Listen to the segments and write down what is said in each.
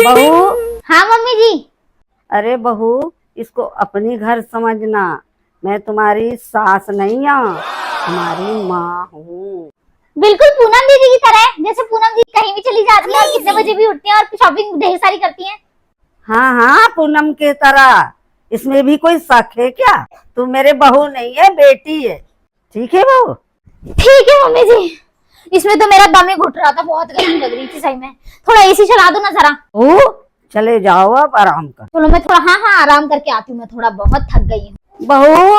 बहू। हाँ मम्मी जी। अरे बहू, इसको अपनी घर समझना। मैं तुम्हारी सास नहीं हूँ, तुम्हारी माँ हूँ। बिल्कुल पूनम दीदी की तरह है, जैसे पूनम दीदी कहीं भी चली जाती है और कितने बजे भी उठती हैं और शॉपिंग ढेर सारी करती हैं। हाँ हाँ, पूनम के तरह। इसमें भी कोई शक है क्या? तू मेरे बहू नहीं है, बेटी है। ठीक है बहू? ठीक है मम्मी जी। इसमें तो मेरा दम ही घुट रहा था, बहुत गर्मी लग रही थी सही में। थोड़ा एसी चला दो ना जरा। ओ, चले जाओ अब आराम कर। चलो मैं थोड़ा हाँ आराम करके आती हूँ, मैं थोड़ा बहुत थक गई हूँ। बहू।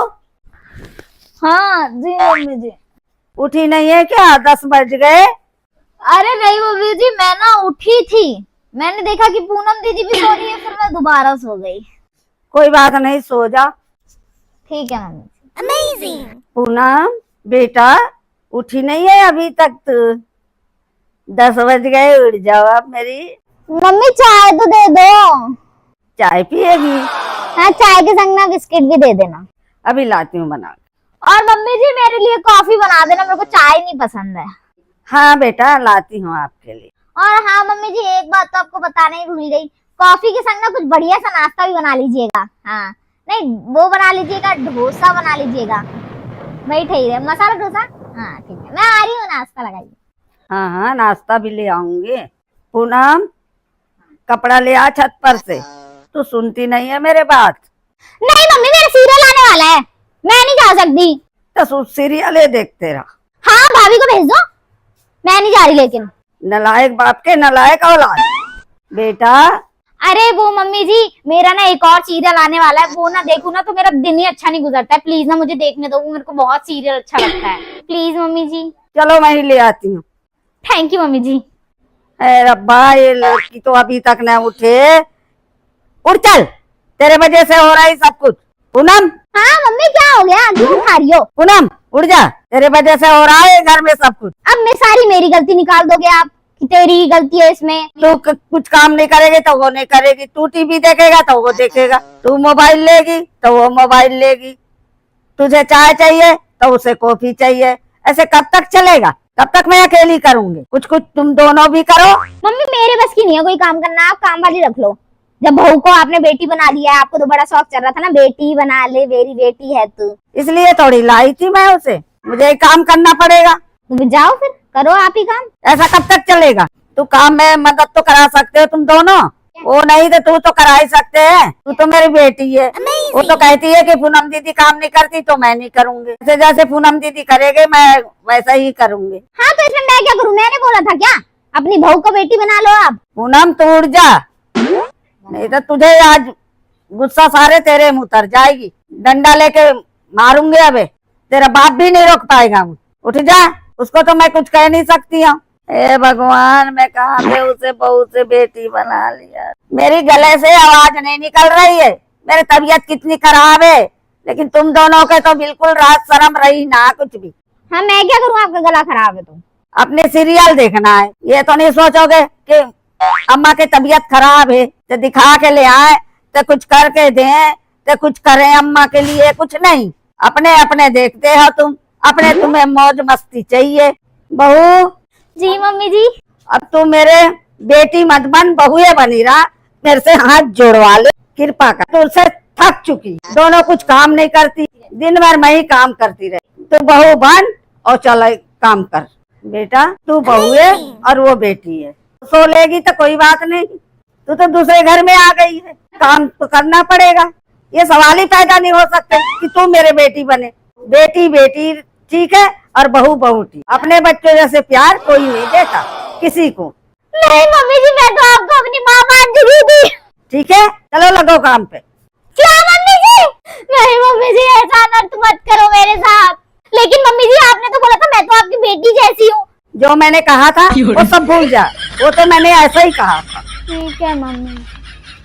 हाँ जी मम्मी जी। उठी नहीं है क्या? 10 बज गए। अरे नहीं मम्मी जी, मैं ना उठी थी, मैंने देखा कि पूनम दीदी भी सो रही है, फिर मैं दोबारा सो गई। कोई बात नहीं, सो जा। ठीक है मम्मी जी। अमेजिंग। पूनम बेटा, उठी नहीं है अभी तक तू? 10 बज गए, उठ जाओ अब मेरी। मम्मी चाय तो दे दो। चाय पिएगी? हाँ, चाय के संग ना बिस्किट भी दे देना। अभी लाती हूँ बना। और मम्मी जी मेरे लिए कॉफी बना देना, मेरे को चाय नहीं पसंद है। हाँ बेटा, लाती हूँ आपके लिए। और हाँ मम्मी जी, एक बात तो आपको बताने ही भूल गई, कॉफी के संग ना कुछ बढ़िया सा नाश्ता भी बना लीजिएगा। हाँ नहीं, वो बना लीजिएगा, डोसा बना लीजिएगा। वही ठीक है, मसाला डोसा। हाँ ठीक है, मैं आ रही हूँ, नाश्ता लगाइए। हाँ हाँ, नाश्ता भी ले आऊंगी। पूनम, कपड़ा ले आ छत पर से। तू सुनती नहीं है मेरे बात? नहीं मम्मी, मेरा सीरियल आने वाला है, मैं नहीं जा सकती। तो सीरियल देखते रहा। हाँ भाभी को भेज दो, मैं नहीं जा रही। लेकिन नलायक बाप के नलायक औलाद। बेटा। अरे वो मम्मी जी, मेरा ना एक और सीरियल आने वाला है, वो ना देखूं ना तो मेरा दिन ही अच्छा नहीं गुजरता है। प्लीज ना मुझे देखने दो, मेरे को बहुत सीरियल अच्छा लगता है। प्लीज मम्मी जी। चलो मैं ही ले आती हूँ। थैंक यू मम्मी जी। अरे रब्बा, ये लड़की तो अभी तक न उठे। उठ चल, तेरे वजह से हो रहा है सब कुछ। पूनम। हाँ मम्मी, क्या हो गया, क्यों उठा रही हो? पूनम उठ जा, तेरे वजह से हो रहा है घर में सब कुछ। अब मैं सारी मेरी गलती निकाल दोगे आप कि तेरी ही गलती है इसमें? तू कुछ काम नहीं करेगी तो वो नहीं करेगी, तू टीवी देखेगा तो वो देखेगा, तू मोबाइल लेगी तो वो मोबाइल लेगी, तुझे चाय चाहिए तो उसे कॉफी चाहिए। ऐसे कब तक चलेगा? कब तक मैं अकेली करूंगी? कुछ कुछ तुम दोनों भी करो। मम्मी मेरे बस की नहीं है कोई काम करना, आप काम वाली रख लो। जब बहू को आपने बेटी बना लिया है, आपको तो बड़ा शौक चल रहा था ना, बेटी बना ले, मेरी बेटी है तू, इसलिए थोड़ी लाई थी मैं उसे। मुझे काम करना पड़ेगा। तुम जाओ फिर, करो आप ही काम। ऐसा कब तक चलेगा? तू काम में मदद तो करा सकते हो तुम दोनों, वो नहीं तो तू तो करा ही सकते हैं। तू तो मेरी बेटी है। वो तो कहती है कि पूनम दीदी काम नहीं करती तो मैं नहीं करूंगी। जैसे जैसे पूनम दीदी करेगी मैं वैसा ही करूंगी। हाँ तो इसमें मैं क्या करूँ, मैंने बोला था क्या? अपनी बहू को बेटी बना लो आप। पूनम तू उठ जा, नहीं तो तुझे आज गुस्सा सारे तेरे मुंह उतर जाएगी। डंडा लेके मारूंगे अबे, तेरा बाप भी नहीं रोक पाएगा। उठ जा, उसको तो मैं कुछ कह नहीं सकती हूँ। हे भगवान, मैं कहाँ पे उसे बहू से बेटी बना लिया। मेरी गले से आवाज नहीं निकल रही है, मेरी तबीयत कितनी खराब है, लेकिन तुम दोनों के तो बिल्कुल रात शर्म रही ना कुछ भी। हाँ मैं क्या करूँ, आपका गला खराब है तो? अपने सीरियल देखना है, ये तो नहीं सोचोगे कि अम्मा की तबीयत खराब है तो दिखा के ले आए, तो कुछ करके दें, तो कुछ करें अम्मा के लिए। कुछ नहीं, अपने अपने देखते हो तुम, अपने तुम्हें मौज मस्ती चाहिए। बहू। जी मम्मी जी। अब तू मेरे बेटी मत बन, बहुए बनी रहा। मेरे से हाथ जोड़वा ले, कृपा कर। तुझसे थक चुकी, दोनों कुछ काम नहीं करती, दिन भर मैं ही काम करती रही। तू बहू बन और चल काम कर। बेटा तू बहू है और वो बेटी है, सो लेगी तो कोई बात नहीं, तू तो दूसरे घर में आ गई है, काम तो करना पड़ेगा। ये सवाल ही पैदा नहीं हो सकते कि तू मेरे बेटी बने। बेटी बेटी ठीक है और बहू बहू ठीक। अपने बच्चों जैसे प्यार कोई नहीं देता किसी को। नहीं मम्मी जी, मैं तो आपको अपनी माँ मान चुकी थी। ठीक है, चलो लगो काम पे। क्या मम्मी जी? नहीं मम्मी जी, ऐसा नर्क मत करो मेरे साथ। लेकिन मम्मी जी, आपने तो बोला था मैं तो आपकी बेटी जैसी हूँ। जो मैंने कहा था वो सब भूल जा, वो तो मैंने ऐसा ही कहा था। ठीक है मम्मी।